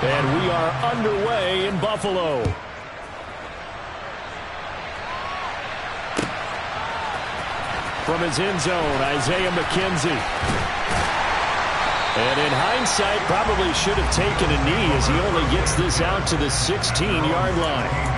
And we are underway in Buffalo. From his end zone, Isaiah McKenzie. And in hindsight, probably should have taken a knee as he only gets this out to the 16-yard line.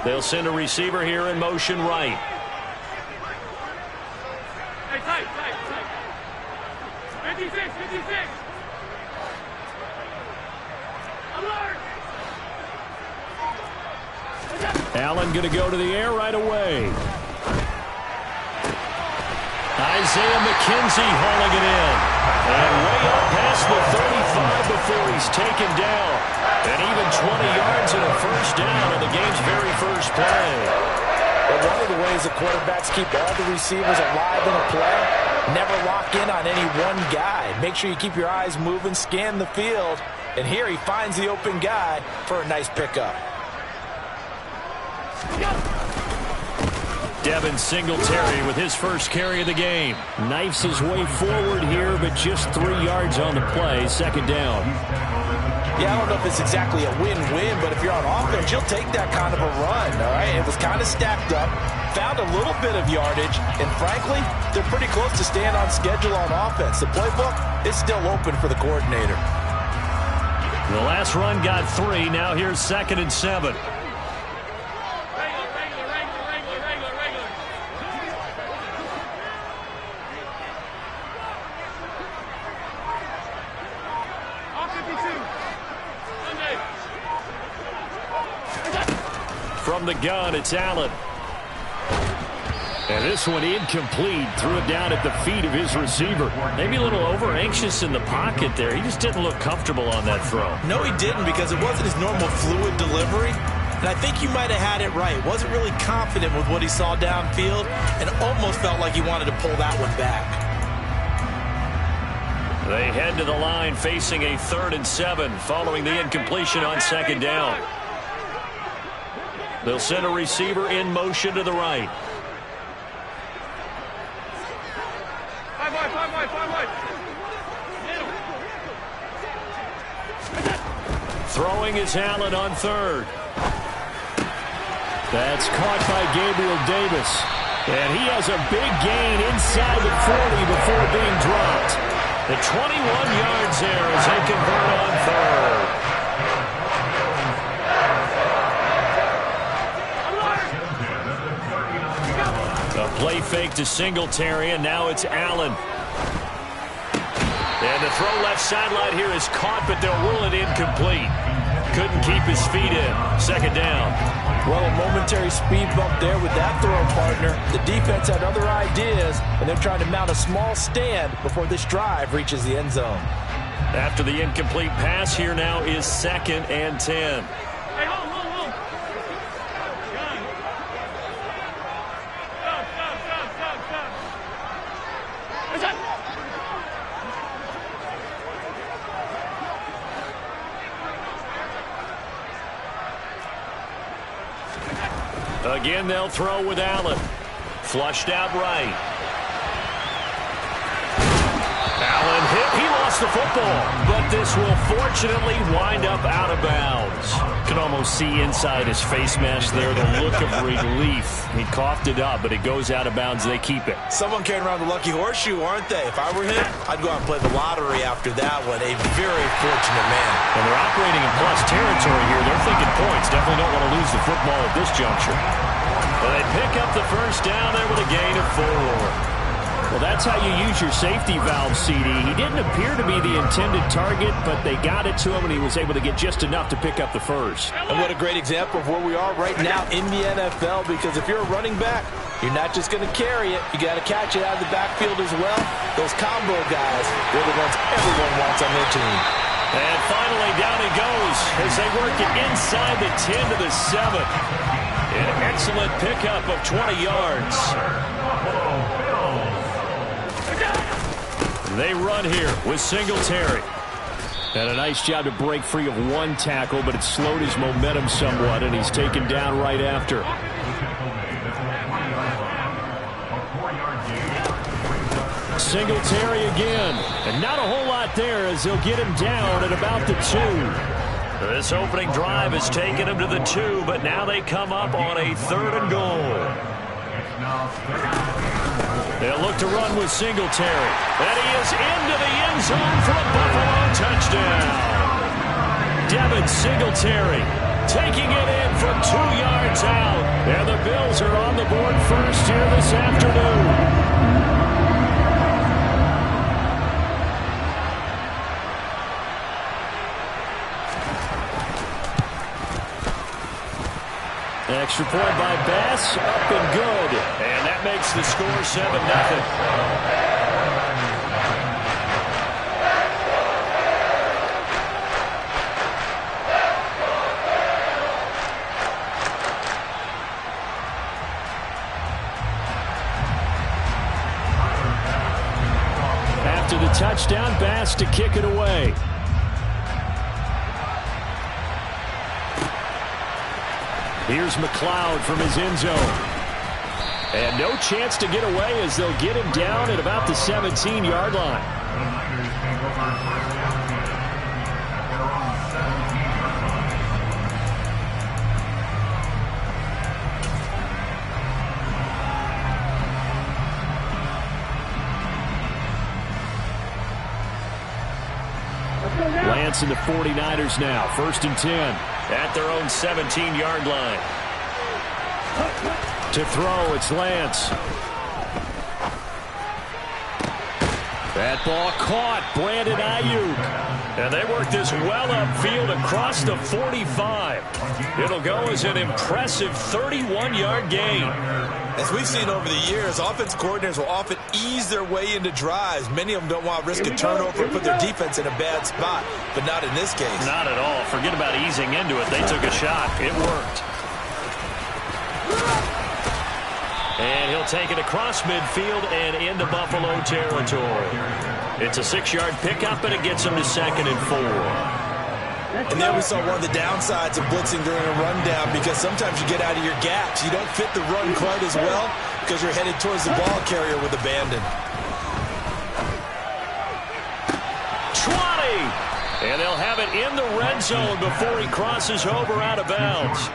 They'll send a receiver here in motion right. Hey, tight. 56. Alert! Allen going to go to the air right away. Isaiah McKenzie hauling it in. And way up past the 35 before he's taken down. And even 20 yards and a first down on the game's very first play. Well, one of the ways the quarterbacks keep all the receivers alive in a play, never lock in on any one guy. Make sure you keep your eyes moving, scan the field. And here he finds the open guy for a nice pickup. Devin Singletary with his first carry of the game. Knifes his way forward here, but just 3 yards on the play. Second down. Yeah, I don't know if it's exactly a win-win, but if you're on offense, you'll take that kind of a run, all right? It was kind of stacked up, found a little bit of yardage, and frankly, they're pretty close to staying on schedule on offense. The playbook is still open for the coordinator. The last run got 3. Now here's 2nd and 7. From the gun, it's Allen. And this one incomplete. Threw it down at the feet of his receiver. Maybe a little over-anxious in the pocket there. He just didn't look comfortable on that throw. No, he didn't, because it wasn't his normal fluid delivery. And I think you might have had it right. Wasn't really confident with what he saw downfield and almost felt like he wanted to pull that one back. They head to the line facing a 3rd and 7 following the incompletion on 2nd down. They'll send a receiver in motion to the right. Throwing is Allen on 3rd. That's caught by Gabriel Davis. And he has a big gain inside the 40 before being dropped. The 21 yards there as they convert on 3rd. A play fake to Singletary, and now it's Allen. And the throw left sideline here is caught, but they'll rule it incomplete. Couldn't keep his feet in. 2nd down. Well, a momentary speed bump there with that throw, partner. The defense had other ideas, and they're trying to mount a small stand before this drive reaches the end zone. After the incomplete pass, here now is 2nd and 10. Hey, hold. Again, they'll throw with Allen. Flushed out right. Allen gets the football, but this will fortunately wind up out of bounds. Can almost see inside his face mask there the look of relief. He coughed it up, but it goes out of bounds. They keep it. Someone carrying around the lucky horseshoe, aren't they? If I were him, I'd go out and play the lottery after that one. A very fortunate man. And they're operating in plus territory here. They're thinking points. Definitely don't want to lose the football at this juncture. Well, they pick up the first down there with a gain of 4. Well, that's how you use your safety valve, CD. He didn't appear to be the intended target, but they got it to him, and he was able to get just enough to pick up the first. And what a great example of where we are right now in the NFL, because if you're a running back, you're not just going to carry it. You got to catch it out of the backfield as well. Those combo guys, they're the ones everyone wants on their team. And finally, down he goes as they work it inside the 10 to the 7. An excellent pickup of 20 yards. They run here with Singletary. And a nice job to break free of one tackle, but it slowed his momentum somewhat, and he's taken down right after. Singletary again. And not a whole lot there as they'll get him down at about the 2. This opening drive has taken him to the 2, but now they come up on a 3rd and goal. They'll look to run with Singletary. And he is into the end zone for a Buffalo touchdown. Devin Singletary taking it in from 2 yards out. And the Bills are on the board first here this afternoon. Extra point by Bass, up and good. And that makes the score 7-0. After the touchdown, Bass to kick it away. Here's McLeod from his end zone. And no chance to get away as they'll get him down at about the 17-yard line. Lance and the 49ers now. 1st and 10. At their own 17-yard line. To throw, it's Lance. That ball caught. Brandon Ayuk. And they work this well upfield across the 45. It'll go as an impressive 31-yard gain. As we've seen over the years, offense coordinators will often ease their way into drives. Many of them don't want to risk a turnover and put their defense in a bad spot, but not in this case. Not at all. Forget about easing into it. They took a shot. It worked. And he'll take it across midfield and into Buffalo territory. It's a 6-yard pickup, and it gets him to 2nd and 4. And there we saw one of the downsides of blitzing during a rundown, because sometimes you get out of your gaps. You don't fit the run quite as well because you're headed towards the ball carrier with abandon. 20! And they'll have it in the red zone before he crosses over out of bounds.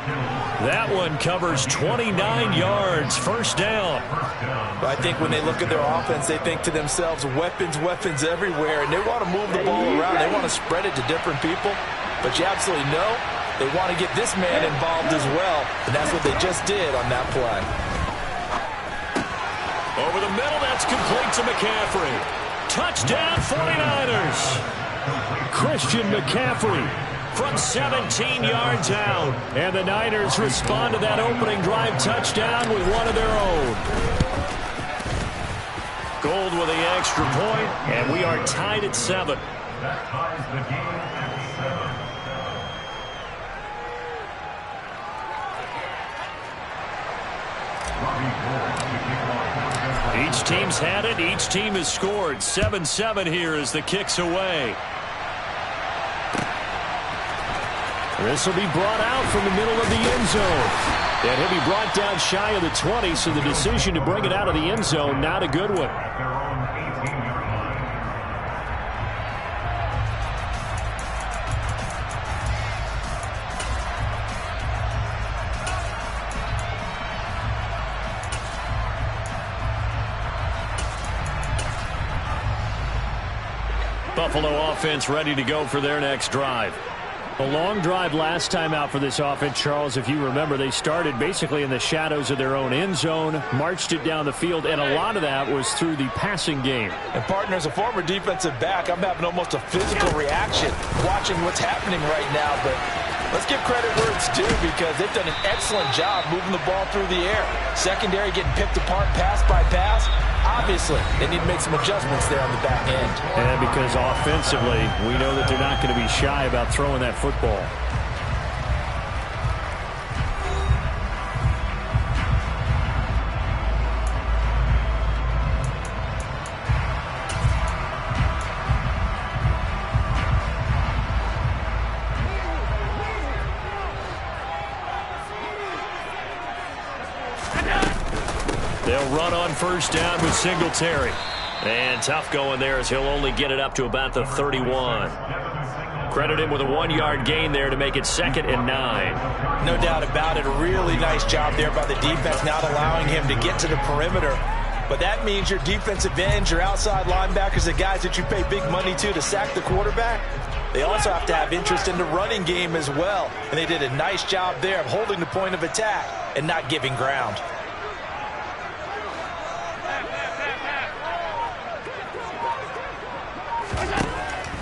That one covers 29 yards. 1st down. But I think when they look at their offense, they think to themselves, weapons, weapons everywhere, and they want to move the ball around. They want to spread it to different people. But you absolutely know they want to get this man involved as well, and that's what they just did on that play. Over the middle, that's complete to McCaffrey. Touchdown 49ers. Christian McCaffrey from 17 yards out. And the Niners respond to that opening drive touchdown with one of their own. Gold with the extra point, and we are tied at 7. That ties the game at 7. Each team's had it. Each team has scored. 7-7 here as the kick's away. This will be brought out from the middle of the end zone. And he'll be brought down shy of the 20, so the decision to bring it out of the end zone, not a good one. Buffalo offense ready to go for their next drive. A long drive last time out for this offense, Charles. If you remember, they started basically in the shadows of their own end zone, marched it down the field, and a lot of that was through the passing game. And, partner, as a former defensive back, I'm having almost a physical reaction watching what's happening right now. But let's give credit where it's due, because they've done an excellent job moving the ball through the air. Secondary getting picked apart pass by pass. Obviously, they need to make some adjustments there on the back end. And because offensively, we know that they're not going to be shy about throwing that football. They'll run on first down with Singletary. And tough going there as he'll only get it up to about the 31. Credit him with a 1-yard gain there to make it 2nd and 9. No doubt about it. A really nice job there by the defense, not allowing him to get to the perimeter. But that means your defensive ends, your outside linebackers, the guys that you pay big money to sack the quarterback, they also have to have interest in the running game as well. And they did a nice job there of holding the point of attack and not giving ground.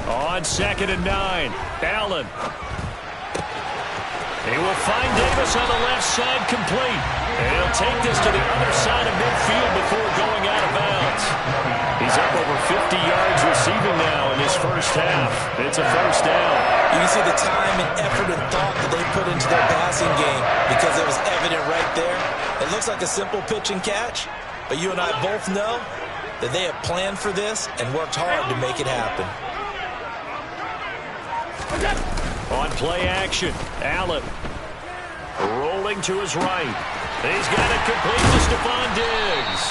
On 2nd and 9, Allen. He will find Davis on the left side, complete. And he'll take this to the other side of midfield before going out of bounds. He's up over 50 yards receiving now in this first half. It's a first down. You can see the time and effort and thought that they put into their passing game, because it was evident right there. It looks like a simple pitch and catch, but you and I both know that they have planned for this and worked hard to make it happen. On play action, Allen rolling to his right. He's got it complete to Stephon Diggs.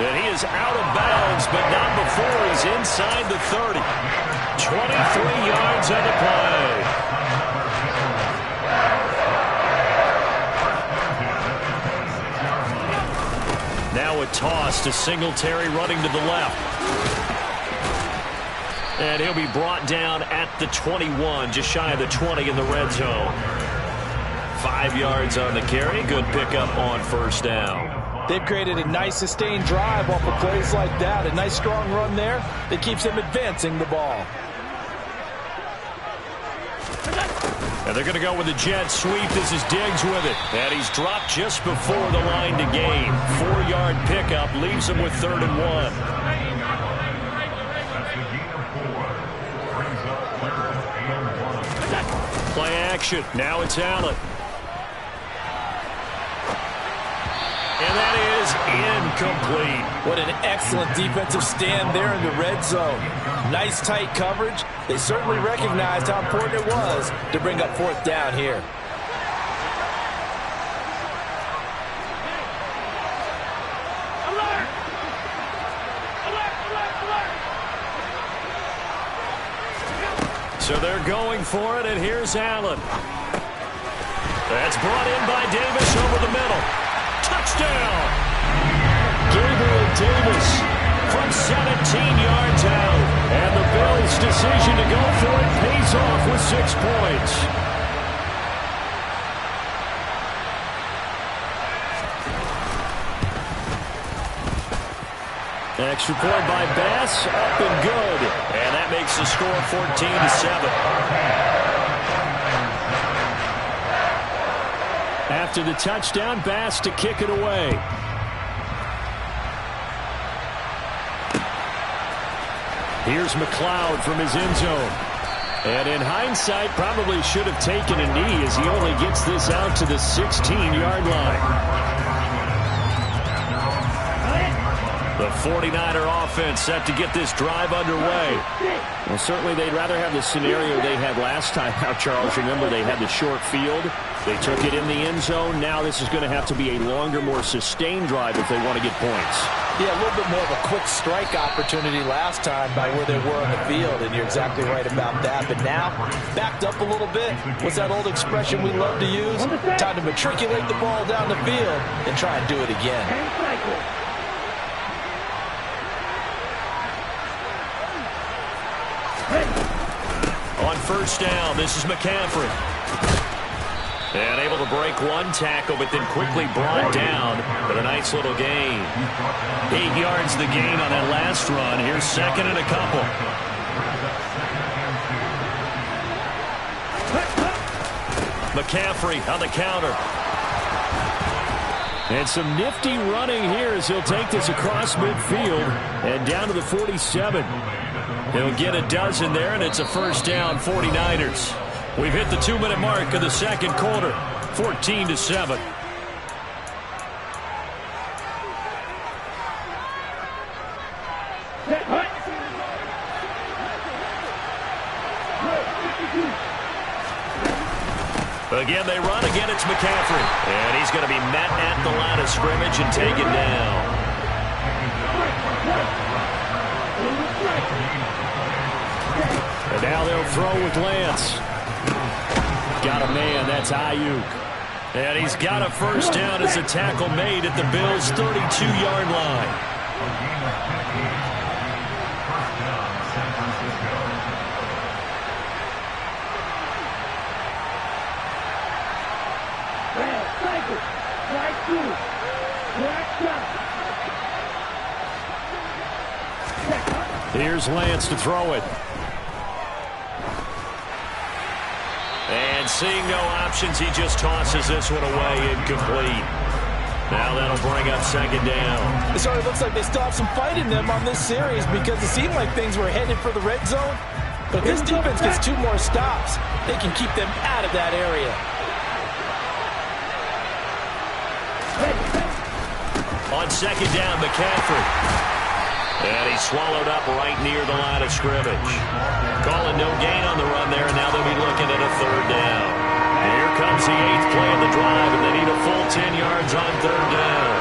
And he is out of bounds, but not before he's inside the 30. 23 yards on the play. Now a toss to Singletary running to the left. And he'll be brought down at the 21, just shy of the 20 in the red zone. 5 yards on the carry. Good pickup on first down. They've created a nice sustained drive off of plays like that. A nice strong run there that keeps them advancing the ball. And they're going to go with a jet sweep. This is Diggs with it. And he's dropped just before the line to gain. 4-yard pickup leaves him with 3rd and 1. Play action. Now it's Allen. And that is incomplete. What an excellent defensive stand there in the red zone. Nice tight coverage. They certainly recognized how important it was to bring up 4th down here. So they're going for it, and here's Allen. That's brought in by Davis over the middle. Touchdown! Gabriel Davis from 17 yards out. And the Bills' decision to go for it pays off with 6 points. Extra point by Bass, up and good. And that makes the score 14-7. After the touchdown, Bass to kick it away. Here's McLeod from his end zone. And in hindsight, probably should have taken a knee as he only gets this out to the 16-yard line. The 49er offense set to get this drive underway. Well, certainly they'd rather have the scenario they had last time out, Charles. Remember, they had the short field. They took it in the end zone. Now this is going to have to be a longer, more sustained drive if they want to get points. Yeah, a little bit more of a quick strike opportunity last time by where they were on the field, and you're exactly right about that. But now, backed up a little bit. What's that old expression we love to use? Time to matriculate the ball down the field and try and do it again. first down. This is McCaffrey. And able to break one tackle, but then quickly brought down. But a nice little gain. 8 yards the gain on that last run. Here's second and a couple. McCaffrey on the counter. And some nifty running here as he'll take this across midfield and down to the 47. He'll get a dozen there, and it's a first down, 49ers. We've hit the 2-minute mark of the second quarter, 14-7. Again, they run. Again, it's McCaffrey. And he's going to be met at the line of scrimmage and taken down. And now they'll throw with Lance. Got a man. That's Ayuk. And he's got a first down as a tackle made at the Bills' 32-yard line. Here's Lance to throw it. And seeing no options, he just tosses this one away, incomplete. Now that'll bring up second down. It sort of looks like they still have some fight in them on this series because it seemed like things were headed for the red zone. But if this defense gets 2 more stops, they can keep them out of that area. On second down, McCaffrey. And he's swallowed up right near the line of scrimmage. Calling no gain on the run there, and now they'll be looking at a third down. And here comes the 8th play of the drive, and they need a full 10 yards on third down.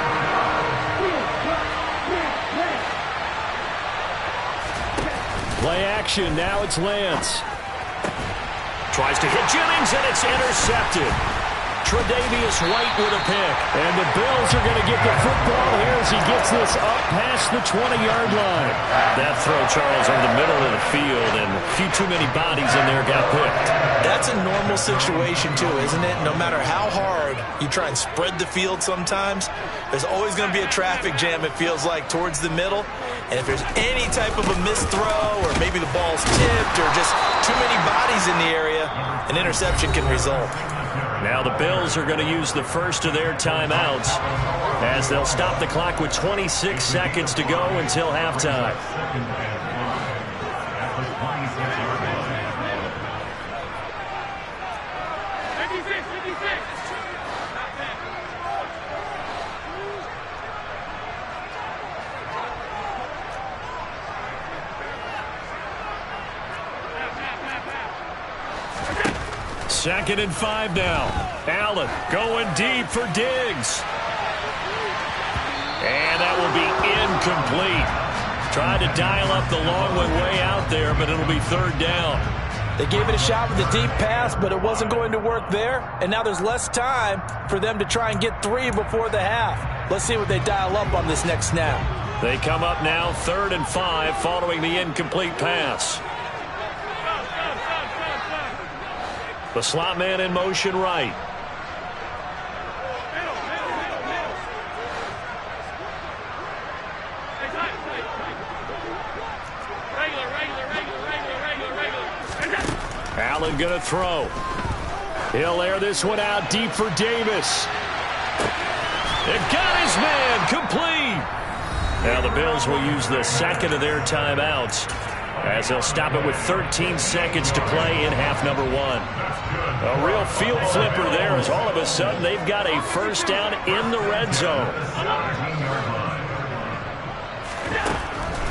Play action, now it's Lance. Tries to hit Jennings, and it's intercepted. Tre'Davious White with a pick. And the Bills are going to get the football here as he gets this up past the 20-yard line. That throw, Charles, on the middle of the field, and a few too many bodies in there got picked. That's a normal situation, too, isn't it? No matter how hard you try and spread the field sometimes, there's always going to be a traffic jam, it feels like, towards the middle. And if there's any type of a missed throw, or maybe the ball's tipped, or just too many bodies in the area, an interception can result. Now the Bills are going to use the first of their timeouts as they'll stop the clock with 26 seconds to go until halftime. Second and 5 now. Allen going deep for Diggs. And that will be incomplete. Tried to dial up the long one way out there, but it'll be third down. They gave it a shot with a deep pass, but it wasn't going to work there. And now there's less time for them to try and get 3 before the half. Let's see what they dial up on this next snap. They come up now 3rd and 5 following the incomplete pass. The slot man in motion right. Allen going to throw. He'll air this one out deep for Davis. It got his man complete. Now the Bills will use the second of their timeouts as they'll stop it with 13 seconds to play in half number 1. A real field flipper there as all of a sudden they've got a first down in the red zone.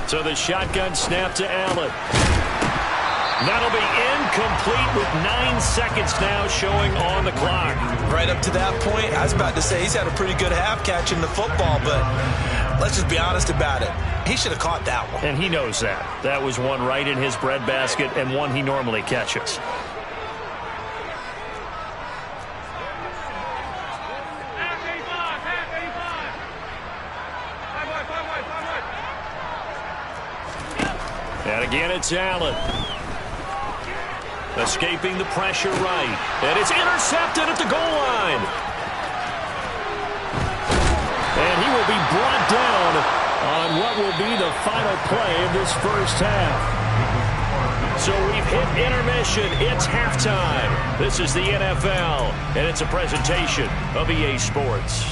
So the shotgun snap to Allen. That'll be incomplete with 9 seconds now showing on the clock. Right up to that point, I was about to say he's had a pretty good half catching the football, but let's just be honest about it. He should have caught that one. And he knows that. That was one right in his breadbasket and one he normally catches. And again, it's Allen. Escaping the pressure right. And it's intercepted at the goal line. And he will be brought down on what will be the final play of this first half. So we've hit intermission. It's halftime. This is the NFL, and it's a presentation of EA Sports.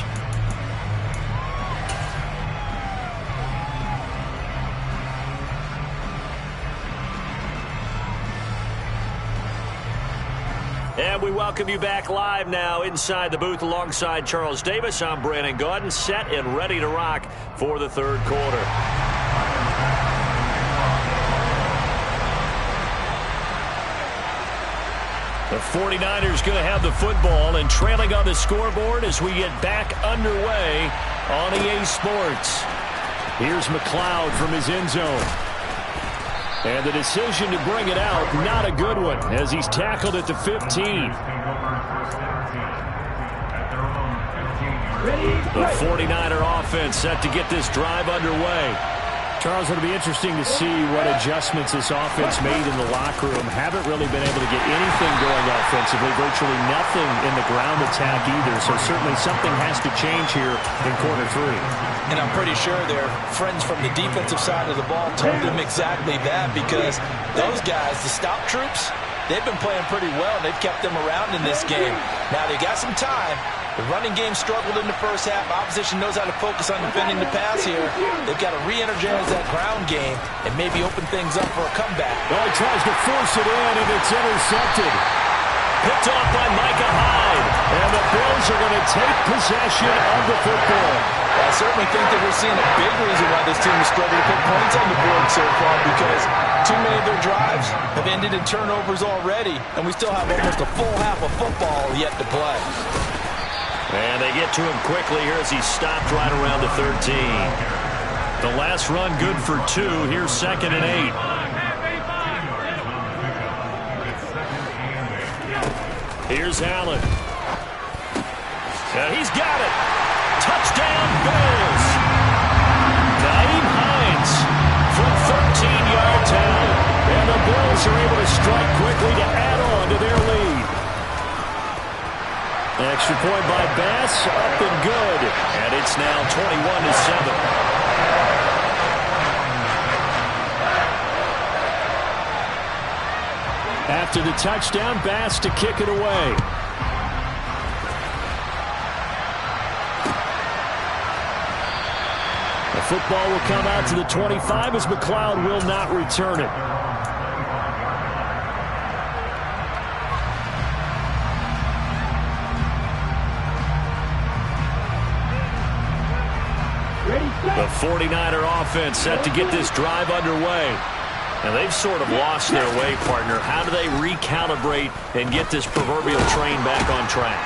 And we welcome you back live now inside the booth alongside Charles Davis. I'm Brandon Gaudin, set and ready to rock for the third quarter. The 49ers going to have the football and trailing on the scoreboard as we get back underway on EA Sports. Here's McLeod from his end zone. And the decision to bring it out, not a good one, as he's tackled at the 15. The 49er offense set to get this drive underway. Charles, it'll be interesting to see what adjustments this offense made in the locker room. Haven't really been able to get anything going offensively, virtually nothing in the ground attack either. So certainly something has to change here in quarter three. And I'm pretty sure their friends from the defensive side of the ball told them exactly that, because those guys, the stop troops, they've been playing pretty well. They've kept them around in this game. Now they got some time. The running game struggled in the first half. Opposition knows how to focus on defending the pass here. They've got to re-energize that ground game and maybe open things up for a comeback. Well, he tries to force it in, and it's intercepted. Picked off by Micah Hyde. And the Bills are going to take possession of the football. I certainly think that we're seeing a big reason why this team has struggled to put points on the board so far, because too many of their drives have ended in turnovers already, and we still have almost a full half of football yet to play. And they get to him quickly here as he stopped right around the 13. The last run good for 2. Here's 2nd and 8. Here's Allen. And he's got it. Touchdown, Bills. Naeem Hines from 13 yards out. And the Bills are able to strike quickly to add on to their lead. Extra point by Bass, up and good. And it's now 21-7. After the touchdown, Bass to kick it away. The football will come out to the 25 as McLeod will not return it. The 49er offense set to get this drive underway. And they've sort of lost their way, partner. How do they recalibrate and get this proverbial train back on track?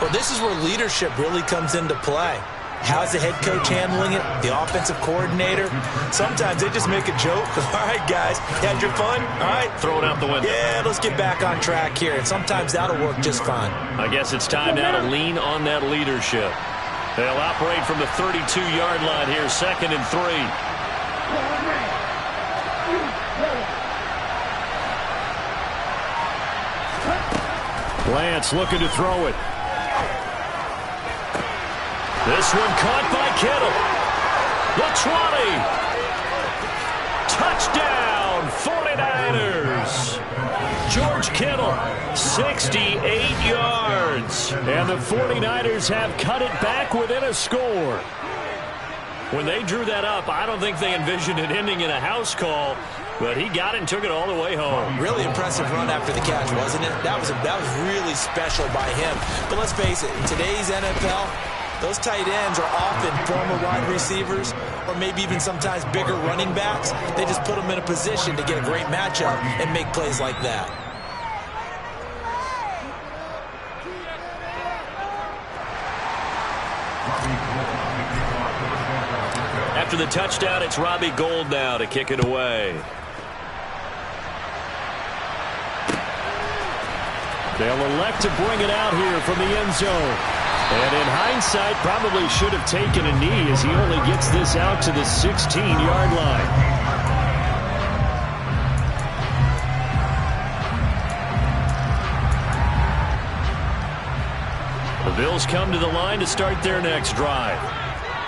Well, this is where leadership really comes into play. How's the head coach handling it? The offensive coordinator? Sometimes they just make a joke. All right, guys, you had your fun? All right. Throw it out the window. Yeah, let's get back on track here. And sometimes that'll work just fine. I guess it's time now to lean on that leadership. They'll operate from the 32-yard line here, 2nd and 3. Lance looking to throw it. This one caught by Kittle. The 20. Touchdown, 49ers. George Kittle, 68 yards. And the 49ers have cut it back within a score. When they drew that up, I don't think they envisioned it ending in a house call, but he got it and took it all the way home. Really impressive run after the catch, wasn't it? That was really special by him. But let's face it, in today's NFL, those tight ends are often former wide receivers or maybe even sometimes bigger running backs. They just put them in a position to get a great matchup and make plays like that. After the touchdown, it's Robbie Gould now to kick it away. They'll elect to bring it out here from the end zone. And in hindsight, probably should have taken a knee as he only gets this out to the 16-yard line. The Bills come to the line to start their next drive.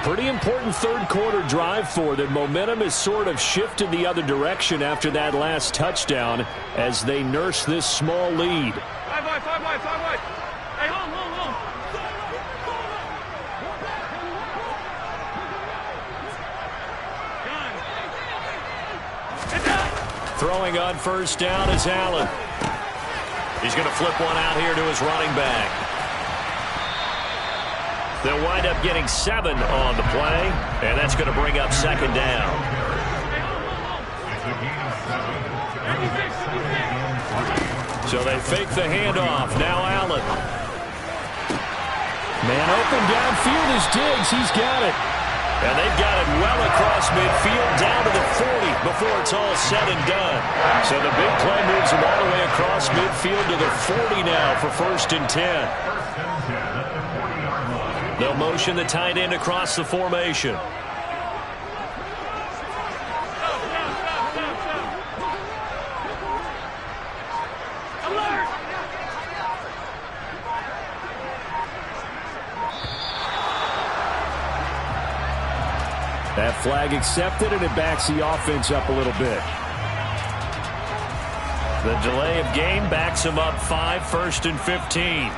Pretty important third-quarter drive for them. Momentum has sort of shifted the other direction after that last touchdown as they nurse this small lead. Five wide. Hey, home. Throwing on first down is Allen. He's going to flip one out here to his running back. They'll wind up getting 7 on the play, and that's going to bring up second down. So they fake the handoff. Now Allen. Man open downfield is Diggs. He's got it. And they've got it well across midfield down to the 40 before it's all said and done. So the big play moves them all the way across midfield to the 40 now for 1st and 10. They'll motion the tight end across the formation. That flag accepted, and it backs the offense up a little bit. The delay of game backs them up 5, 1st and 15.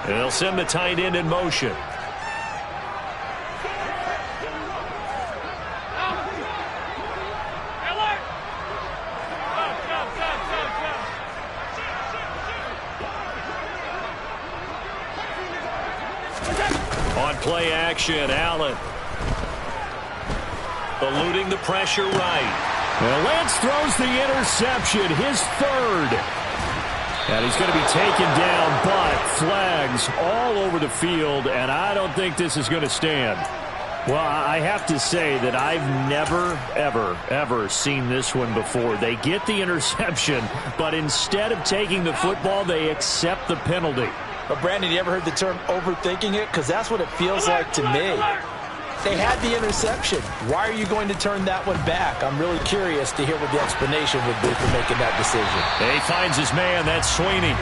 And they'll send the tight end in motion. On play action, Allen. Eluding the pressure right. Well, Lance throws the interception, his 3rd. And he's going to be taken down, but flags all over the field, and I don't think this is going to stand. Well, I have to say that I've never, ever seen this one before. They get the interception, but instead of taking the football, they accept the penalty. But, Brandon, you ever heard the term overthinking it? Because that's what it feels like to me. They had the interception. Why are you going to turn that one back? I'm really curious to hear what the explanation would be for making that decision. And he finds his man. That's Sweeney.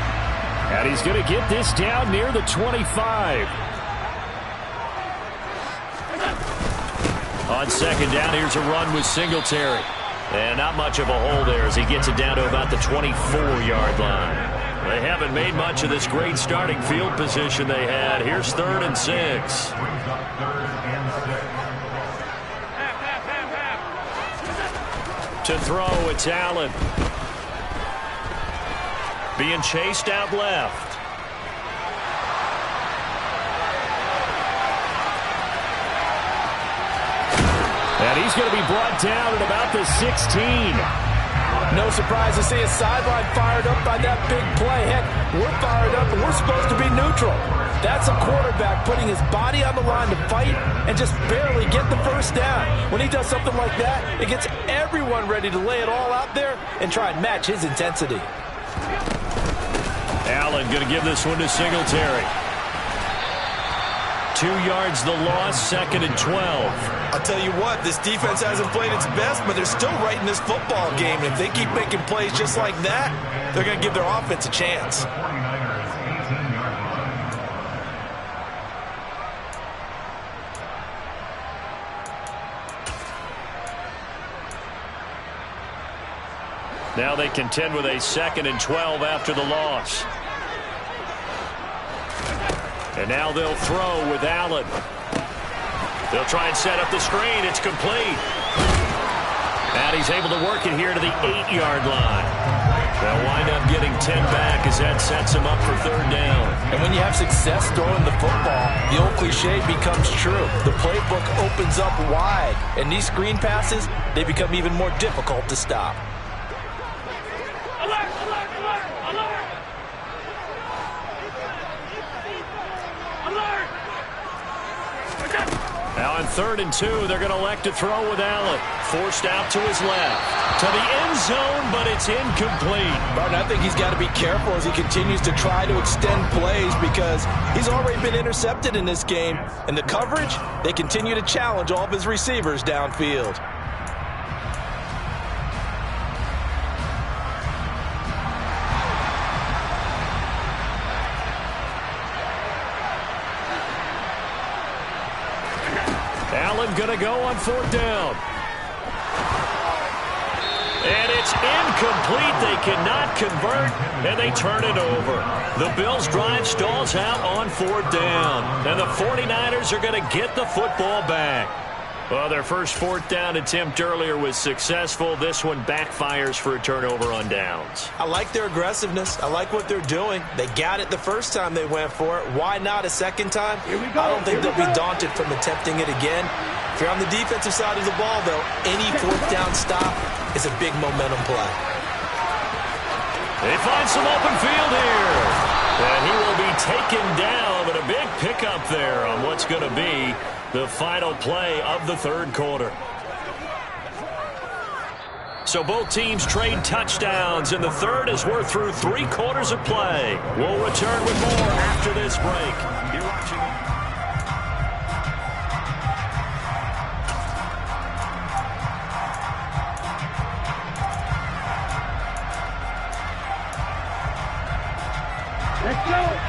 And he's going to get this down near the 25. On second down, here's a run with Singletary. And not much of a hole there as he gets it down to about the 24-yard line. They haven't made much of this great starting field position they had. Here's 3rd and 6. To throw, it's Allen. Being chased out left. And he's going to be brought down at about the 16. No surprise to see his sideline fired up by that big play. Heck, we're fired up and we're supposed to be neutral. That's a quarterback putting his body on the line to fight and just barely get the first down. When he does something like that, it gets everyone ready to lay it all out there and try and match his intensity. Allen going to give this one to Singletary. 2 yards the loss, 2nd and 12. I'll tell you what, this defense hasn't played its best, but they're still right in this football game. And if they keep making plays just like that, they're going to give their offense a chance. Now they contend with a 2nd and 12 after the loss. And now they'll throw with Allen. They'll try and set up the screen. It's complete. And he's able to work it here to the 8-yard line. They'll wind up getting 10 back as that sets him up for 3rd down. And when you have success throwing the football, the old cliche becomes true. The playbook opens up wide. And these screen passes, they become even more difficult to stop. Now on 3rd and 2, they're going to elect to throw with Allen. Forced out to his left. To the end zone, but it's incomplete. Martin, I think he's got to be careful as he continues to try to extend plays because he's already been intercepted in this game. And the coverage, they continue to challenge all of his receivers downfield. Allen going to go on 4th down. And it's incomplete. They cannot convert, and they turn it over. The Bills' drive stalls out on 4th down, and the 49ers are going to get the football back. Well, their first 4th down attempt earlier was successful. This one backfires for a turnover on downs. I like their aggressiveness. I like what they're doing. They got it the first time they went for it. Why not a second time? I don't think they'll be daunted from attempting it again. If you're on the defensive side of the ball, though, any 4th down stop is a big momentum play. They find some open field here. And he will be taken down, but a big pickup there on what's going to be the final play of the 3rd quarter. So both teams trade touchdowns, and the 3rd as we're through 3 quarters of play. We'll return with more after this break. You're watching.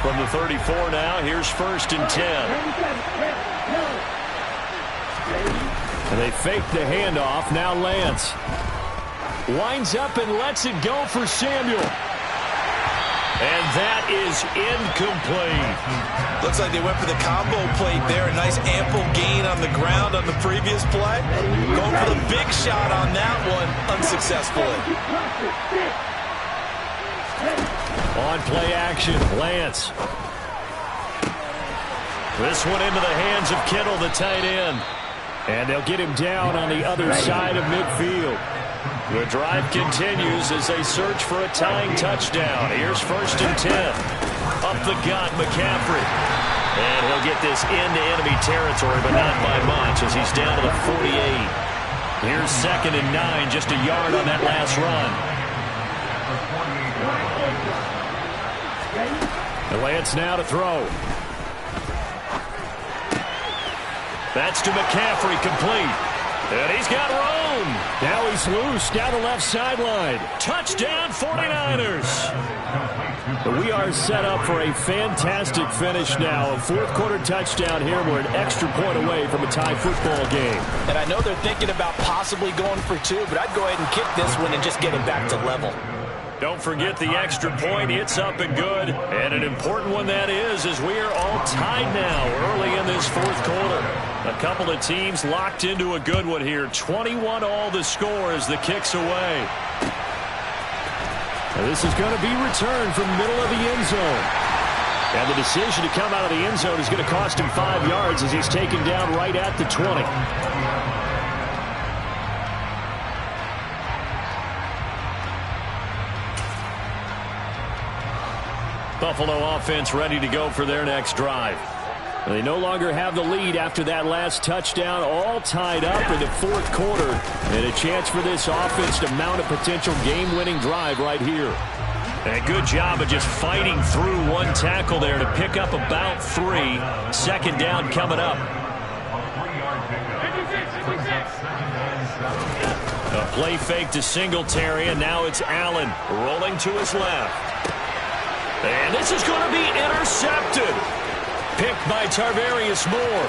From the 34 now, here's 1st and 10. And they fake the handoff. Now Lance winds up and lets it go for Samuel. And that is incomplete. Looks like they went for the combo plate there. A nice ample gain on the ground on the previous play. Going for the big shot on that one unsuccessfully. On play action, Lance. This one into the hands of Kittle, the tight end. And they'll get him down on the other side of midfield. The drive continues as they search for a tying touchdown. Here's 1st and 10. Up the gut, McCaffrey. And he'll get this into enemy territory, but not by much as he's down to the 48. Here's 2nd and 9, just a yard on that last run. Lance now to throw. That's to McCaffrey, complete. And he's got room. Now he's loose down the left sideline. Touchdown, 49ers. We are set up for a fantastic finish now. A 4th quarter touchdown here. We're an extra point away from a tie football game. And I know they're thinking about possibly going for 2, but I'd go ahead and kick this one and just get it back to level. Don't forget the extra point. It's up and good. And an important one that is, as we are all tied now early in this 4th quarter. A couple of teams locked into a good one here. 21 all the score as the kick's away. And this is going to be returned from middle of the end zone. And the decision to come out of the end zone is going to cost him 5 yards as he's taken down right at the 20. Buffalo offense ready to go for their next drive. They no longer have the lead after that last touchdown, all tied up in the 4th quarter, and a chance for this offense to mount a potential game-winning drive right here. And a good job of just fighting through one tackle there to pick up about 3. 2nd down coming up. A play fake to Singletary, and now it's Allen rolling to his left. And this is going to be intercepted. Picked by Tarvarius Moore.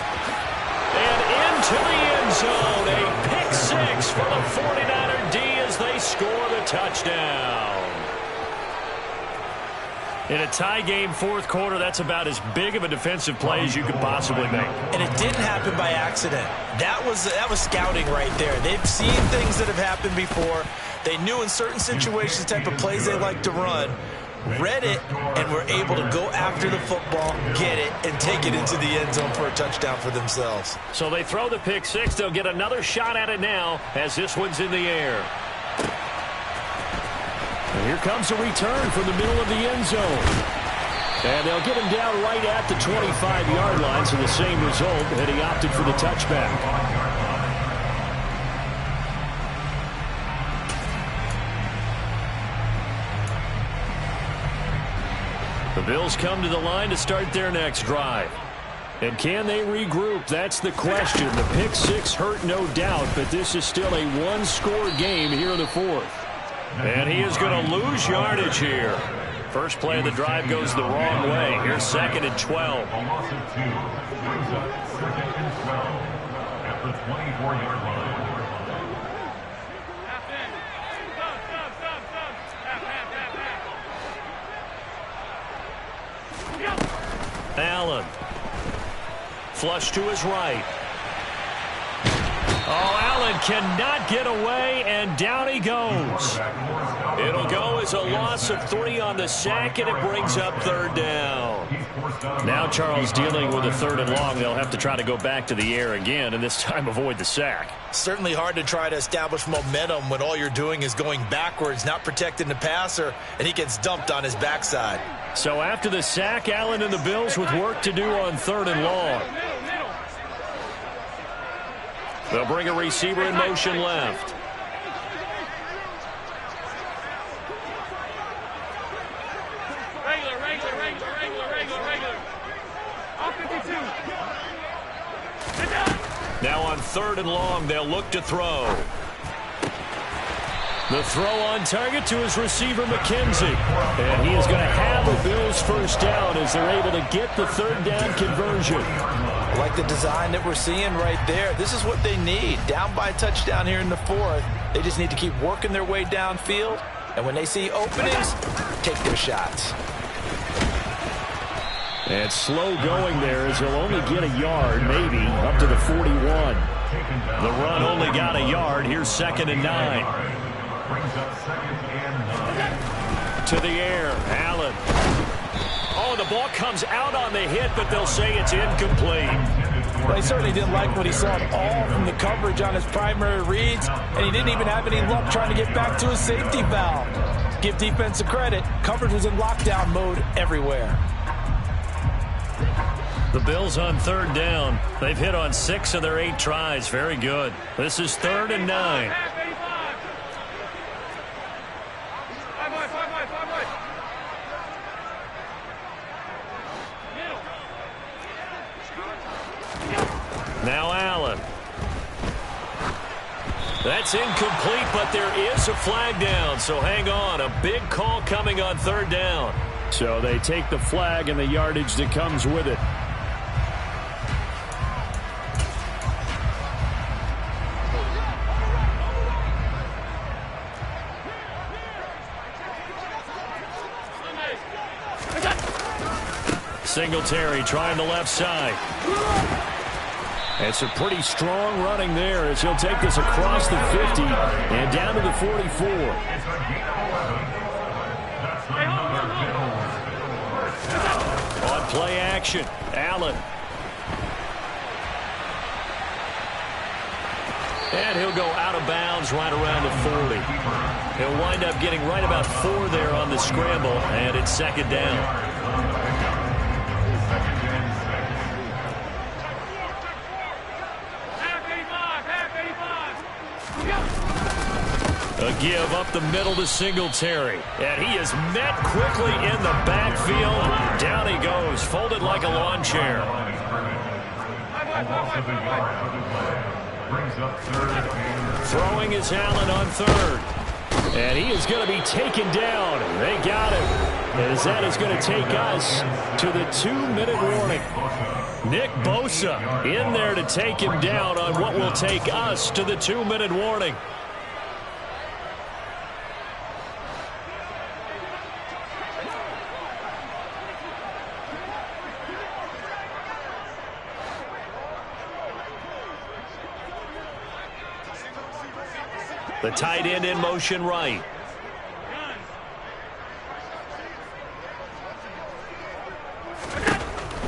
And into the end zone. A pick 6 for the 49er D as they score the touchdown. In a tie game 4th quarter, that's about as big of a defensive play as you could possibly make. And it didn't happen by accident. That was scouting right there. They've seen things that have happened before. They knew in certain situations the type of plays they like to run. Read it, and were able to go after the football, get it, and take it into the end zone for a touchdown for themselves. So they throw the pick 6. They'll get another shot at it now as this one's in the air. And here comes a return from the middle of the end zone. And they'll get him down right at the 25-yard line, so the same result, and he opted for the touchback. The Bills come to the line to start their next drive. And can they regroup? That's the question. The pick 6 hurt, no doubt, but this is still a one-score game here in the 4th. And he is going to lose yardage here. First play of the drive goes the wrong way. Here's 2nd and 12. at the 24-yard line. Half in. Stop. Half. Allen. Flush to his right. Oh, Allen cannot get away, and down he goes. It'll go as a loss of 3 on the sack, and it brings up third down. Now Charles dealing with a 3rd and long. They'll have to try to go back to the air again, and this time avoid the sack. Certainly hard to try to establish momentum when all you're doing is going backwards, not protecting the passer, and he gets dumped on his backside. So after the sack, Allen and the Bills with work to do on 3rd and long. They'll bring a receiver in motion left. Regular. All 52. Now on 3rd and long, they'll look to throw. The throw on target to his receiver, McKenzie. And he is going to have a Bills first down as they're able to get the 3rd down conversion. Like the design that we're seeing right there. This is what they need. Down by a touchdown here in the 4th. They just need to keep working their way downfield. And when they see openings, take their shots. And slow going there as he'll only get a yard, maybe, up to the 41. The run only got a yard. Here's 2nd and 9. To the air, Allen. Oh, the ball comes out on the hit, but they'll say it's incomplete. Well, he certainly didn't like what he saw at all from the coverage on his primary reads, and he didn't even have any luck trying to get back to his safety valve. Give defense a credit. Coverage was in lockdown mode everywhere. The Bills on 3rd down. They've hit on 6 of their 8 tries. Very good. This is 3rd and 9. Now Allen. That's incomplete, but there is a flag down, so hang on. A big call coming on 3rd down. So they take the flag and the yardage that comes with it. Singletary trying the left side. It's a pretty strong running there as he'll take this across the 50 and down to the 44. On play action, Allen. And he'll go out of bounds right around the 40. He'll wind up getting right about 4 there on the scramble, and it's 2nd down. A give up the middle to Singletary. And he is met quickly in the backfield. Down he goes, folded like a lawn chair. Throwing is Allen on 3rd. And he is going to be taken down. They got him. As that is going to take us to the 2-minute warning. Nick Bosa in there to take him down on what will take us to the 2-minute warning. The tight end in motion right.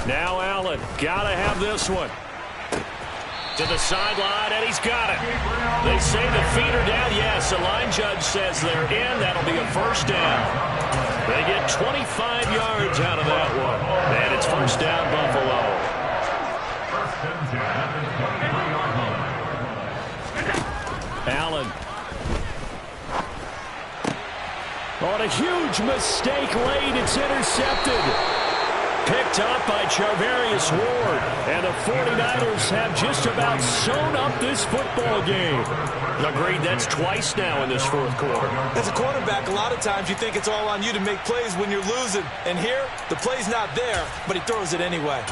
Now Allen, gotta have this one. To the sideline, and he's got it. They say the feet are down. Yes, the line judge says they're in. That'll be a first down. They get 25 yards out of that one. And it's first down, Buffalo. Allen. On a huge mistake late, it's intercepted. Picked up by Charvarius Ward. And the 49ers have just about sewn up this football game. Agreed, that's twice now in this 4th quarter. As a quarterback, a lot of times you think it's all on you to make plays when you're losing. And here, the play's not there, but he throws it anyway.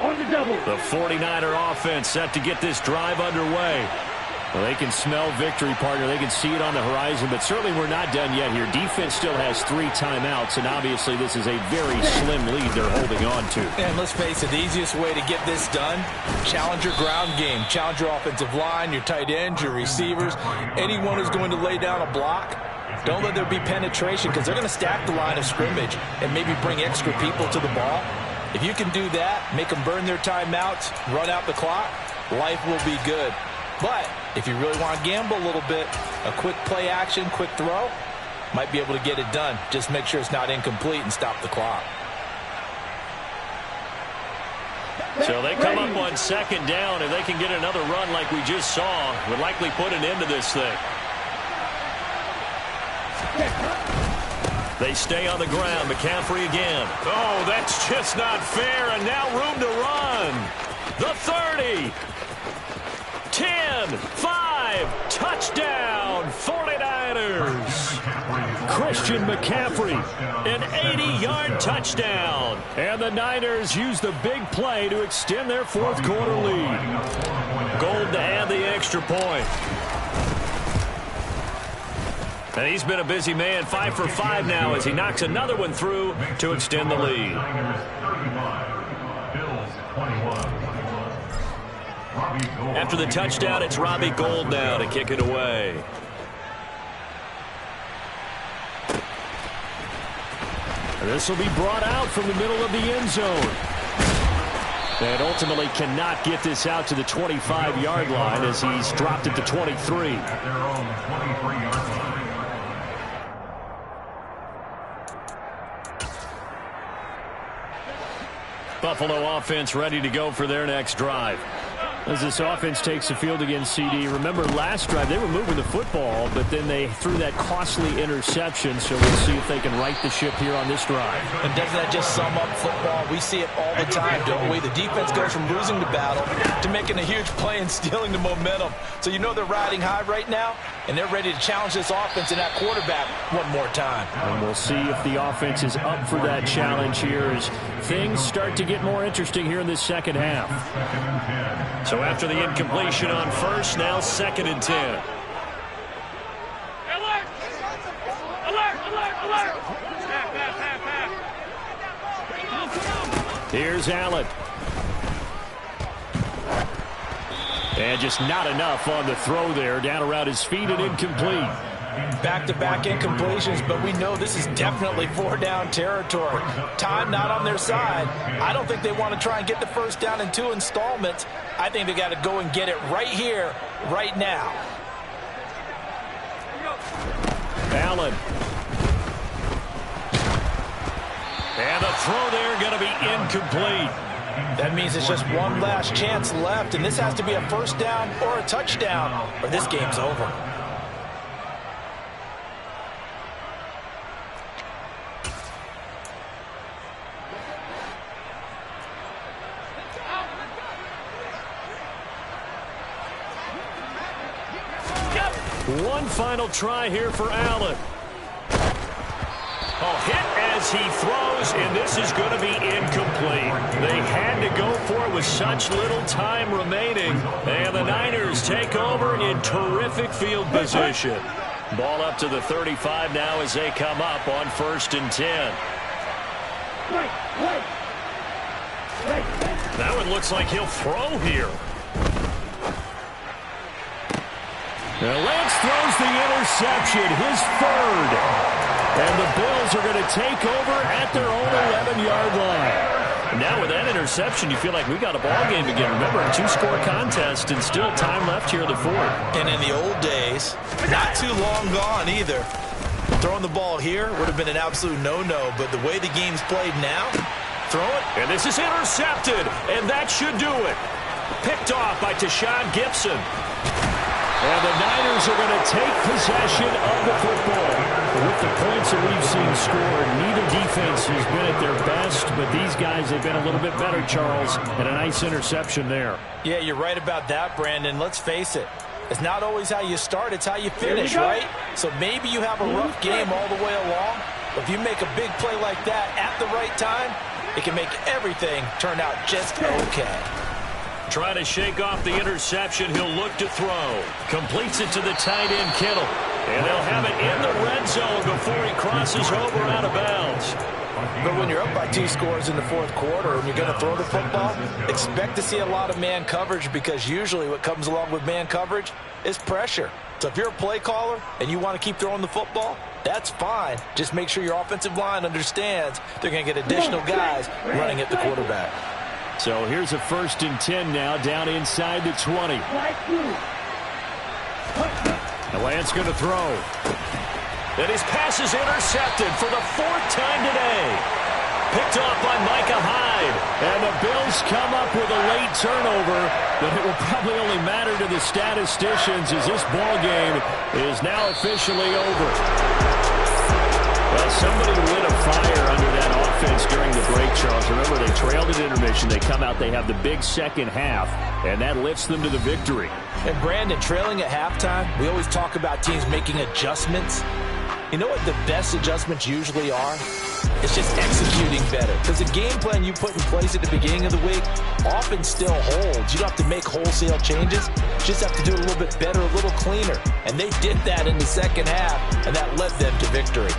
On the double. The 49er offense set to get this drive underway. Well, they can smell victory, partner. They can see it on the horizon, but certainly we're not done yet here. Defense still has 3 timeouts, and obviously this is a very slim lead they're holding on to. And let's face it, the easiest way to get this done, challenge your ground game. Challenge your offensive line, your tight ends, your receivers, anyone who's going to lay down a block. Don't let there be penetration because they're going to stack the line of scrimmage and maybe bring extra people to the ball. If you can do that, make them burn their timeouts, run out the clock, life will be good. But if you really want to gamble a little bit, a quick play action, quick throw, might be able to get it done. Just make sure it's not incomplete and stop the clock. So they come up on 2nd down, and they can get another run like we just saw. Would likely put an end to this thing. They stay on the ground. McCaffrey again. Oh, that's just not fair, and now room to run. The 30. 10, 5, touchdown, 49ers. Christian McCaffrey, an 80-yard touchdown. And the Niners use the big play to extend their 4th quarter lead. Gold to add the extra point. And he's been a busy man, 5 for 5 now as he knocks another one through to extend the lead. After the touchdown, it's Robbie Gould now to kick it away. This will be brought out from the middle of the end zone. And ultimately cannot get this out to the 25-yard line as he's dropped it to 23. Buffalo offense ready to go for their next drive. As this offense takes the field against CD, remember last drive they were moving the football, but then they threw that costly interception, so we'll see if they can right the ship here on this drive. And doesn't that just sum up football? We see it all the time, don't we? The defense goes from losing the battle to making a huge play and stealing the momentum. So you know they're riding high right now, and they're ready to challenge this offense and that quarterback one more time. And we'll see if the offense is up for that challenge here as things start to get more interesting here in this second half. So after the incompletion on first, now 2nd and 10. Alert! Alert! Alert! Alert! Pass. Here's Allen. And just not enough on the throw there. Down around his feet and incomplete. Back-to-back incompletions, but we know this is definitely 4-down territory. Time not on their side. I don't think they want to try and get the first down in 2 installments. I think they got to go and get it right here, right now. Allen. And the throw there going to be incomplete. That means it's just one last chance left, and this has to be a first down or a touchdown, or this game's over. One final try here for Allen. Oh, hit as he throws, and this is going to be incomplete. They had to go for it with such little time remaining. And the Niners take over in terrific field position. Ball up to the 35 now as they come up on 1st and 10. That one looks like he'll throw here. Now Lance throws the interception, his 3rd. And the Bills are going to take over at their own 11-yard line. Now with that interception, you feel like we got a ball game again. Remember, a 2-score contest and still time left here in the 4th. And in the old days, not too long gone either. Throwing the ball here would have been an absolute no-no, but the way the game's played now, throw it. And this is intercepted, and that should do it. Picked off by Tashawn Gibson. And the Niners are going to take possession of the football. With the points that we've seen scored, neither defense has been at their best, but these guys have been a little bit better, Charles, and a nice interception there. Yeah, you're right about that, Brandon. Let's face it. It's not always how you start, it's how you finish, right? So maybe you have a rough game all the way along, but if you make a big play like that at the right time, it can make everything turn out just okay. Trying to shake off the interception, he'll look to throw. Completes it to the tight end, Kittle. And they'll have it in the red zone before he crosses over out of bounds. But when you're up by 2 scores in the fourth quarter and you're going to throw the football, expect to see a lot of man coverage, because usually what comes along with man coverage is pressure. So if you're a play caller and you want to keep throwing the football, that's fine. Just make sure your offensive line understands they're going to get additional guys running at the quarterback. So here's a 1st and 10 now, down inside the 20. The Lance going to throw. And his pass is intercepted for the 4th time today. Picked off by Micah Hyde. And the Bills come up with a late turnover, but it will probably only matter to the statisticians as this ball game is now officially over. Well, somebody lit a fire under that offense during the break, Charles. Remember, they trailed at intermission. They come out, they have the big second half, and that lifts them to the victory. And Brandon, trailing at halftime, we always talk about teams making adjustments. You know what the best adjustments usually are? It's just executing better. Because the game plan you put in place at the beginning of the week often still holds. You don't have to make wholesale changes. You just have to do it a little bit better, a little cleaner. And they did that in the second half, and that led them to victory.